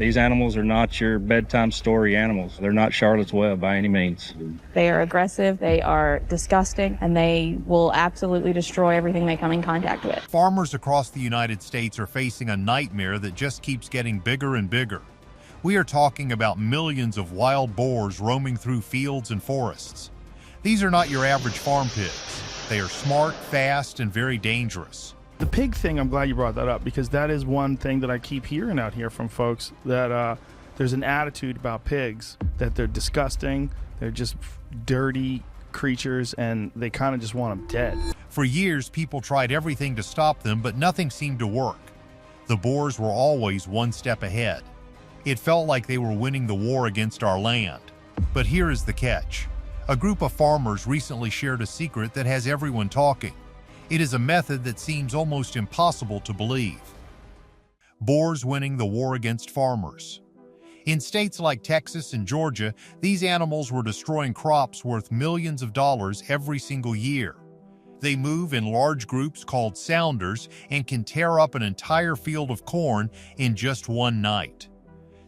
These animals are not your bedtime story animals. They're not Charlotte's Web by any means. They are aggressive, they are disgusting, and they will absolutely destroy everything they come in contact with. Farmers across the United States are facing a nightmare that just keeps getting bigger and bigger. We are talking about millions of wild boars roaming through fields and forests. These are not your average farm pigs. They are smart, fast, and very dangerous. The pig thing, I'm glad you brought that up, because that is one thing that I keep hearing out here from folks, that there's an attitude about pigs, that they're disgusting, they're just dirty creatures, and they kind of just want them dead. For years, people tried everything to stop them, but nothing seemed to work. The boars were always one step ahead. It felt like they were winning the war against our land. But here is the catch. A group of farmers recently shared a secret that has everyone talking. It is a method that seems almost impossible to believe. Boars winning the war against farmers. In states like Texas and Georgia, these animals were destroying crops worth millions of dollars every single year. They move in large groups called sounders and can tear up an entire field of corn in just one night.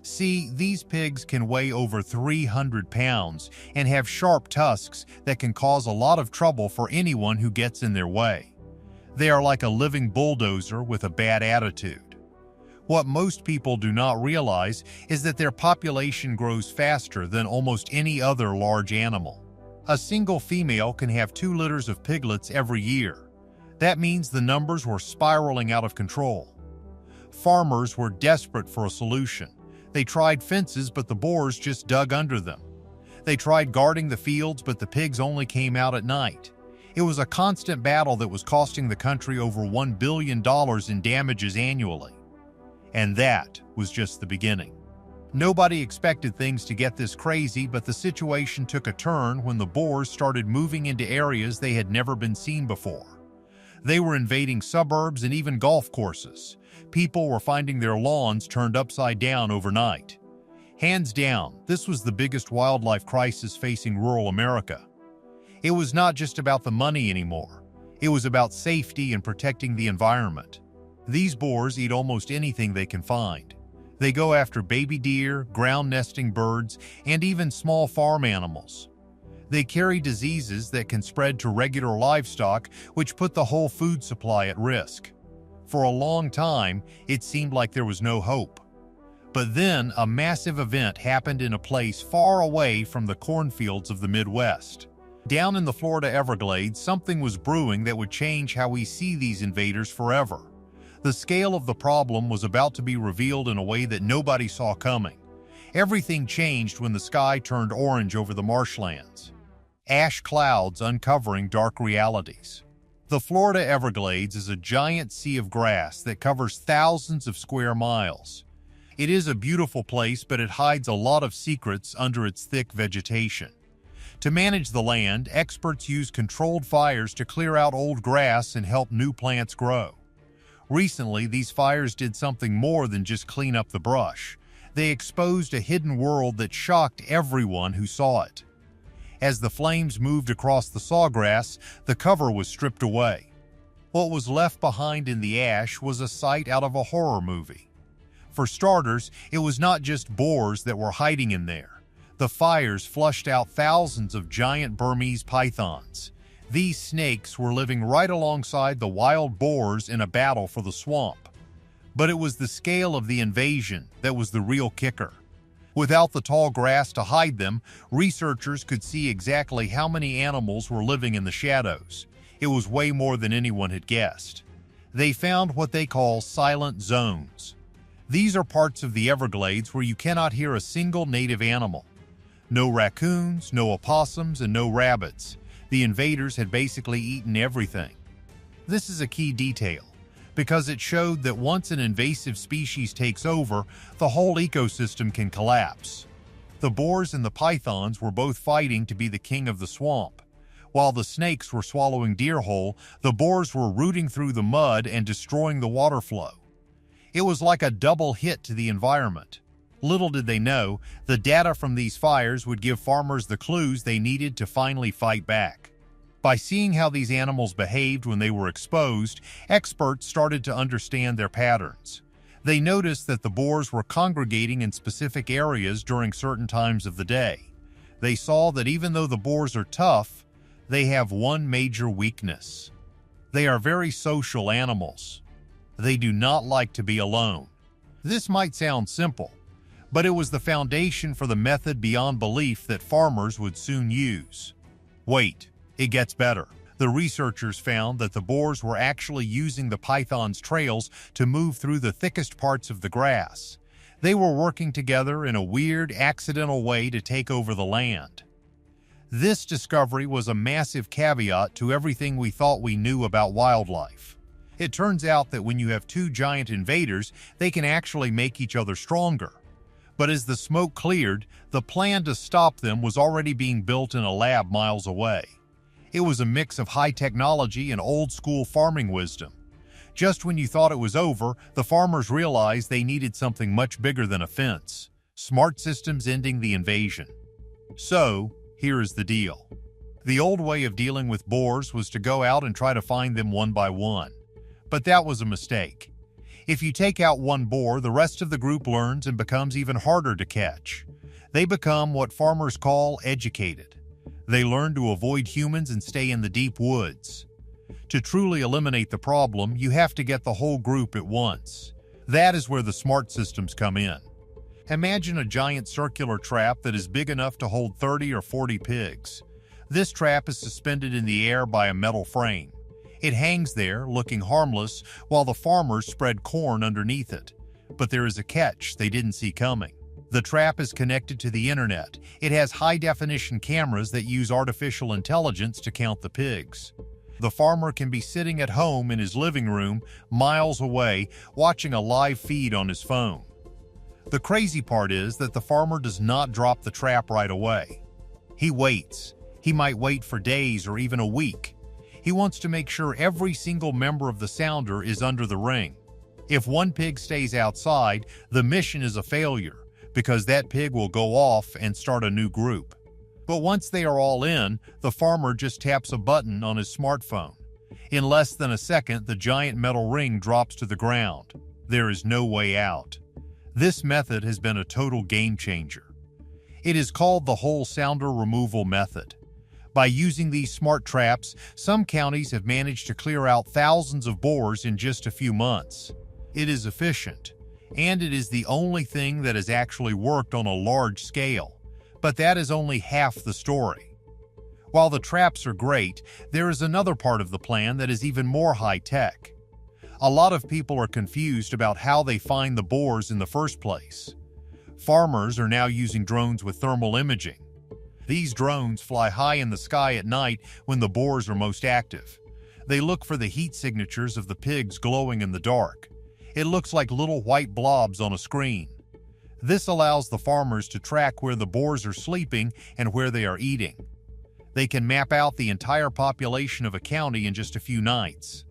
See, these pigs can weigh over 300 pounds and have sharp tusks that can cause a lot of trouble for anyone who gets in their way. They are like a living bulldozer with a bad attitude. What most people do not realize is that their population grows faster than almost any other large animal. A single female can have 2 litters of piglets every year. That means the numbers were spiraling out of control. Farmers were desperate for a solution. They tried fences, but the boars just dug under them. They tried guarding the fields, but the pigs only came out at night. It was a constant battle that was costing the country over $1 billion in damages annually. And that was just the beginning. Nobody expected things to get this crazy, but the situation took a turn when the boars started moving into areas they had never been seen before. They were invading suburbs and even golf courses. People were finding their lawns turned upside down overnight. Hands down, this was the biggest wildlife crisis facing rural America. It was not just about the money anymore. It was about safety and protecting the environment. These boars eat almost anything they can find. They go after baby deer, ground-nesting birds, and even small farm animals. They carry diseases that can spread to regular livestock, which put the whole food supply at risk. For a long time, it seemed like there was no hope. But then a massive event happened in a place far away from the cornfields of the Midwest. Down in the Florida Everglades, something was brewing that would change how we see these invaders forever. The scale of the problem was about to be revealed in a way that nobody saw coming. Everything changed when the sky turned orange over the marshlands. Ash clouds uncovering dark realities. The Florida Everglades is a giant sea of grass that covers thousands of square miles. It is a beautiful place, but it hides a lot of secrets under its thick vegetation. To manage the land, experts use controlled fires to clear out old grass and help new plants grow. Recently, these fires did something more than just clean up the brush. They exposed a hidden world that shocked everyone who saw it. As the flames moved across the sawgrass, the cover was stripped away. What was left behind in the ash was a sight out of a horror movie. For starters, it was not just boars that were hiding in there. The fires flushed out thousands of giant Burmese pythons. These snakes were living right alongside the wild boars in a battle for the swamp. But it was the scale of the invasion that was the real kicker. Without the tall grass to hide them, researchers could see exactly how many animals were living in the shadows. It was way more than anyone had guessed. They found what they call silent zones. These are parts of the Everglades where you cannot hear a single native animal. No raccoons, no opossums, and no rabbits. The invaders had basically eaten everything. This is a key detail, because it showed that once an invasive species takes over, the whole ecosystem can collapse. The boars and the pythons were both fighting to be the king of the swamp. While the snakes were swallowing deer whole, the boars were rooting through the mud and destroying the water flow. It was like a double hit to the environment. Little did they know, the data from these fires would give farmers the clues they needed to finally fight back. By seeing how these animals behaved when they were exposed, experts started to understand their patterns. They noticed that the boars were congregating in specific areas during certain times of the day. They saw that even though the boars are tough, they have one major weakness. They are very social animals. They do not like to be alone. This might sound simple, but it was the foundation for the method beyond belief that farmers would soon use. Wait, it gets better. The researchers found that the boars were actually using the python's trails to move through the thickest parts of the grass. They were working together in a weird, accidental way to take over the land. This discovery was a massive caveat to everything we thought we knew about wildlife. It turns out that when you have two giant invaders, they can actually make each other stronger. But as the smoke cleared, the plan to stop them was already being built in a lab miles away. It was a mix of high technology and old-school farming wisdom. Just when you thought it was over, the farmers realized they needed something much bigger than a fence. Smart systems ending the invasion. So, here is the deal. The old way of dealing with boars was to go out and try to find them one by one. But that was a mistake. If you take out one boar, the rest of the group learns and becomes even harder to catch. They become what farmers call educated. They learn to avoid humans and stay in the deep woods. To truly eliminate the problem, you have to get the whole group at once. That is where the smart systems come in. Imagine a giant circular trap that is big enough to hold 30 or 40 pigs. This trap is suspended in the air by a metal frame. It hangs there, looking harmless, while the farmers spread corn underneath it. But there is a catch they didn't see coming. The trap is connected to the internet. It has high-definition cameras that use artificial intelligence to count the pigs. The farmer can be sitting at home in his living room, miles away, watching a live feed on his phone. The crazy part is that the farmer does not drop the trap right away. He waits. He might wait for days or even a week. He wants to make sure every single member of the sounder is under the ring. If one pig stays outside, the mission is a failure, because that pig will go off and start a new group. But once they are all in, the farmer just taps a button on his smartphone. In less than a second, the giant metal ring drops to the ground. There is no way out. This method has been a total game changer. It is called the whole sounder removal method. By using these smart traps, some counties have managed to clear out thousands of boars in just a few months. It is efficient, and it is the only thing that has actually worked on a large scale. But that is only half the story. While the traps are great, there is another part of the plan that is even more high-tech. A lot of people are confused about how they find the boars in the first place. Farmers are now using drones with thermal imaging. These drones fly high in the sky at night when the boars are most active. They look for the heat signatures of the pigs glowing in the dark. It looks like little white blobs on a screen. This allows the farmers to track where the boars are sleeping and where they are eating. They can map out the entire population of a county in just a few nights.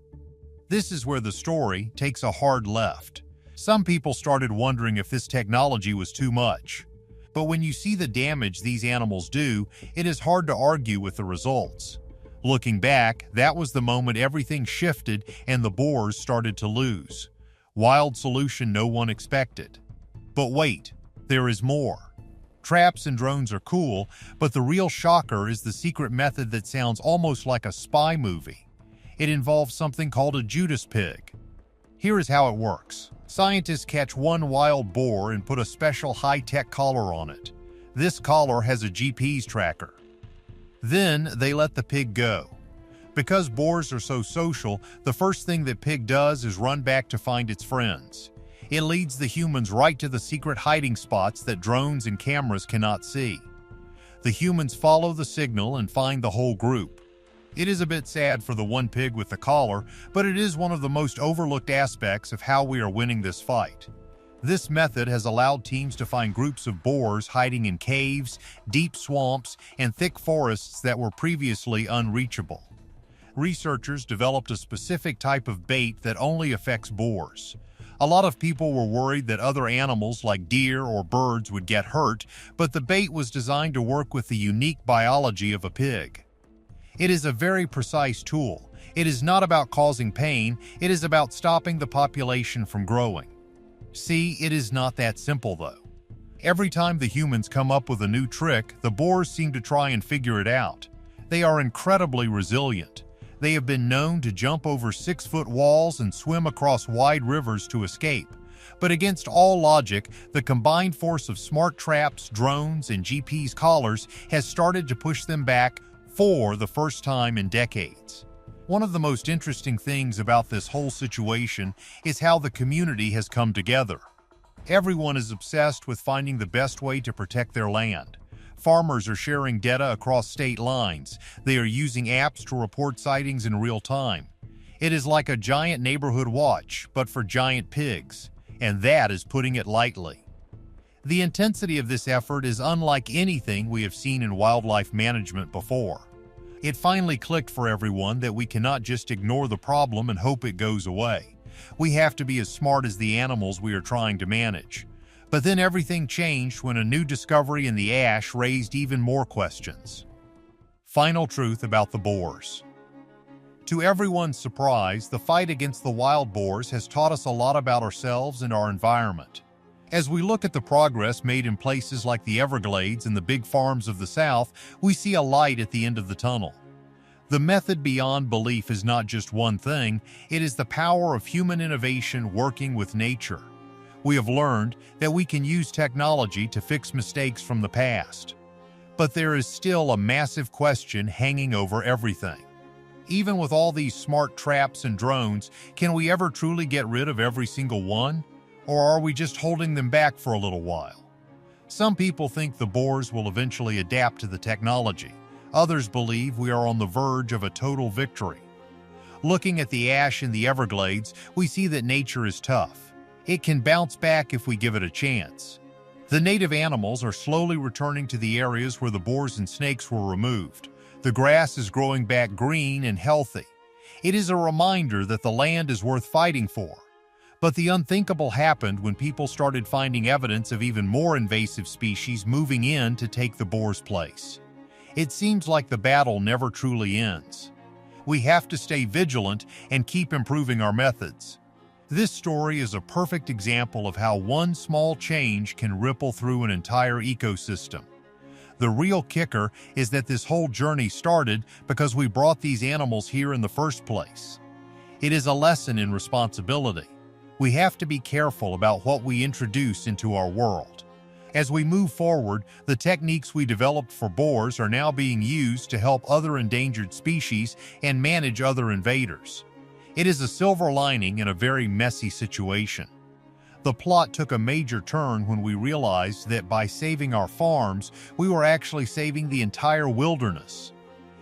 This is where the story takes a hard left. Some people started wondering if this technology was too much. But when you see the damage these animals do, it is hard to argue with the results. Looking back, that was the moment everything shifted and the boars started to lose. Wild solution no one expected. But wait, there is more. Traps and drones are cool, but the real shocker is the secret method that sounds almost like a spy movie. It involves something called a Judas pig. Here is how it works. Scientists catch one wild boar and put a special high-tech collar on it. This collar has a GPS tracker. Then they let the pig go. Because boars are so social, the first thing that pig does is run back to find its friends. It leads the humans right to the secret hiding spots that drones and cameras cannot see. The humans follow the signal and find the whole group. It is a bit sad for the one pig with the collar, but it is one of the most overlooked aspects of how we are winning this fight. This method has allowed teams to find groups of boars hiding in caves, deep swamps, and thick forests that were previously unreachable. Researchers developed a specific type of bait that only affects boars. A lot of people were worried that other animals like deer or birds would get hurt, but the bait was designed to work with the unique biology of a pig. It is a very precise tool. It is not about causing pain, it is about stopping the population from growing. See, it is not that simple though. Every time the humans come up with a new trick, the boars seem to try and figure it out. They are incredibly resilient. They have been known to jump over 6-foot walls and swim across wide rivers to escape. But against all logic, the combined force of smart traps, drones, and GPS collars has started to push them back for the first time in decades. One of the most interesting things about this whole situation is how the community has come together. Everyone is obsessed with finding the best way to protect their land. Farmers are sharing data across state lines. They are using apps to report sightings in real time. It is like a giant neighborhood watch, but for giant pigs, and that is putting it lightly. The intensity of this effort is unlike anything we have seen in wildlife management before. It finally clicked for everyone that we cannot just ignore the problem and hope it goes away. We have to be as smart as the animals we are trying to manage. But then everything changed when a new discovery in the ash raised even more questions. Final truth about the boars. To everyone's surprise, the fight against the wild boars has taught us a lot about ourselves and our environment. As we look at the progress made in places like the Everglades and the big farms of the South, we see a light at the end of the tunnel. The method beyond belief is not just one thing, it is the power of human innovation working with nature. We have learned that we can use technology to fix mistakes from the past. But there is still a massive question hanging over everything. Even with all these smart traps and drones, can we ever truly get rid of every single one? Or are we just holding them back for a little while? Some people think the boars will eventually adapt to the technology. Others believe we are on the verge of a total victory. Looking at the ash in the Everglades, we see that nature is tough. It can bounce back if we give it a chance. The native animals are slowly returning to the areas where the boars and snakes were removed. The grass is growing back green and healthy. It is a reminder that the land is worth fighting for. But the unthinkable happened when people started finding evidence of even more invasive species moving in to take the boar's place. It seems like the battle never truly ends. We have to stay vigilant and keep improving our methods. This story is a perfect example of how one small change can ripple through an entire ecosystem. The real kicker is that this whole journey started because we brought these animals here in the first place. It is a lesson in responsibility. We have to be careful about what we introduce into our world. As we move forward, the techniques we developed for boars are now being used to help other endangered species and manage other invaders. It is a silver lining in a very messy situation. The plot took a major turn when we realized that by saving our farms, we were actually saving the entire wilderness.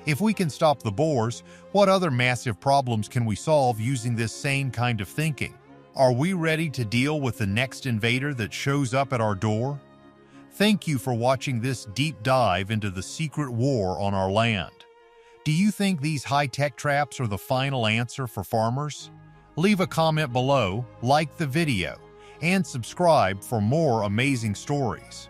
If we can stop the boars, what other massive problems can we solve using this same kind of thinking? Are we ready to deal with the next invader that shows up at our door? Thank you for watching this deep dive into the secret war on our land. Do you think these high-tech traps are the final answer for farmers? Leave a comment below, like the video, and subscribe for more amazing stories.